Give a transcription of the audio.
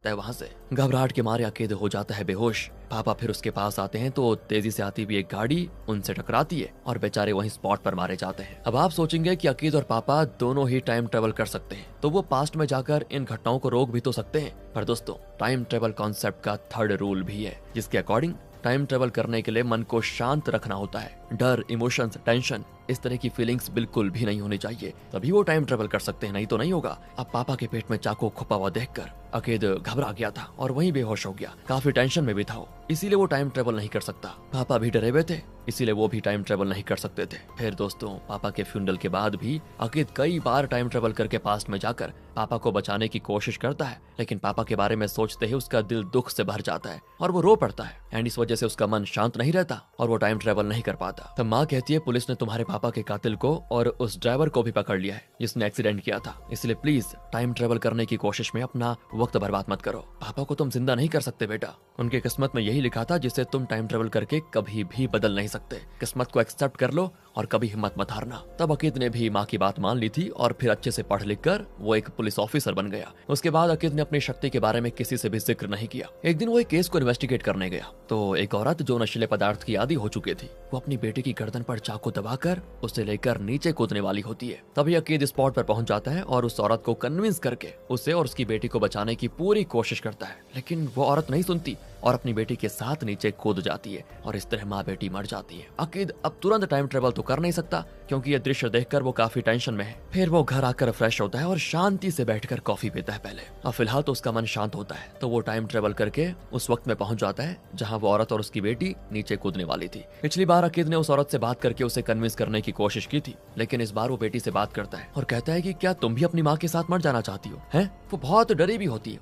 है वहां से। घबराहट के मारे अकीद हो जाता है बेहोश। पापा फिर उसके पास आते हैं तो तेजी से आती हुई एक गाड़ी उनसे टकराती है और बेचारे वहीं स्पॉट पर मारे जाते हैं। अब आप सोचेंगे कि अकीद और पापा दोनों ही टाइम ट्रेवल कर सकते हैं तो वो पास्ट में जाकर इन घटनाओं को रोक भी तो सकते हैं। पर दोस्तों, टाइम ट्रेवल कॉन्सेप्ट का थर्ड रूल भी है जिसके अकॉर्डिंग टाइम ट्रेवल करने के लिए मन को शांत रखना होता है। डर, इमोशंस, टेंशन, इस तरह की फीलिंग्स बिल्कुल भी नहीं होनी चाहिए, तभी वो टाइम ट्रेवल कर सकते हैं, नहीं तो नहीं होगा। अब पापा के पेट में चाकू खुपा हुआ देखकर अकीद घबरा गया था और वहीं बेहोश हो गया। काफी टेंशन में भी था वो, इसीलिए वो टाइम ट्रेवल नहीं कर सकता। पापा भी डरे हुए थे, इसीलिए वो भी टाइम ट्रेवल नहीं कर सकते थे। फिर दोस्तों, पापा के फ्यूनरल के बाद भी अकीद कई बार टाइम ट्रेवल करके पास्ट में जाकर पापा को बचाने की कोशिश करता है, लेकिन पापा के बारे में सोचते ही उसका दिल दुख से भर जाता है और वो रो पड़ता है। एंड इस वजह से उसका मन शांत नहीं रहता और वो टाइम ट्रेवल नहीं कर पाता। तब माँ कहती है, पुलिस ने तुम्हारे पापा के कातिल को और उस ड्राइवर को भी पकड़ लिया है जिसने एक्सीडेंट किया था, इसलिए प्लीज टाइम ट्रेवल करने की कोशिश में अपना वक्त बर्बाद मत करो। पापा को तुम जिंदा नहीं कर सकते बेटा, उनके किस्मत में यही लिखा था जिसे तुम टाइम ट्रेवल करके कभी भी बदल नहीं सकते। किस्मत को एक्सेप्ट कर लो और कभी हिम्मत मत हारना। तब अकीद ने भी माँ की बात मान ली थी और फिर अच्छे से पढ़ लिख कर वो एक पुलिस ऑफिसर बन गया। उसके बाद अकीद ने अपनी शक्ति के बारे में किसी से भी जिक्र नहीं किया। एक दिन वो एक केस को इन्वेस्टिगेट करने गया तो एक औरत जो नशीले पदार्थ की आदी हो चुकी थी, वो अपनी बेटी की गर्दन पर चाकू दबाकर उसे लेकर नीचे कूदने वाली होती है। तभी अकीद स्पॉट पर पहुंच जाता है और उस औरत को कन्विंस करके उसे और उसकी बेटी को बचाने की पूरी कोशिश करता है, लेकिन वो औरत नहीं सुनती और अपनी बेटी के साथ नीचे कूद जाती है और इस तरह माँ बेटी मर जाती है। अकीद अब तुरंत टाइम ट्रेवल तो कर नहीं सकता क्योंकि ये दृश्य देखकर वो काफी टेंशन में है। फिर वो घर आकर फ्रेश होता है और शांति से बैठकर कॉफी पीता है पहले। अब फिलहाल तो उसका मन शांत होता है तो वो टाइम ट्रेवल करके उस वक्त में पहुंच जाता है जहां वो औरत और उसकी बेटी नीचे कूदने वाली थी। पिछली बार अकीद ने उस औरत से बात करके उसे कन्विंस करने की कोशिश की थी, लेकिन इस बार वो बेटी से बात करता है और कहता है कि क्या तुम भी अपनी माँ के साथ मर जाना चाहती हो? हैं? वो बहुत डरी भी होती है।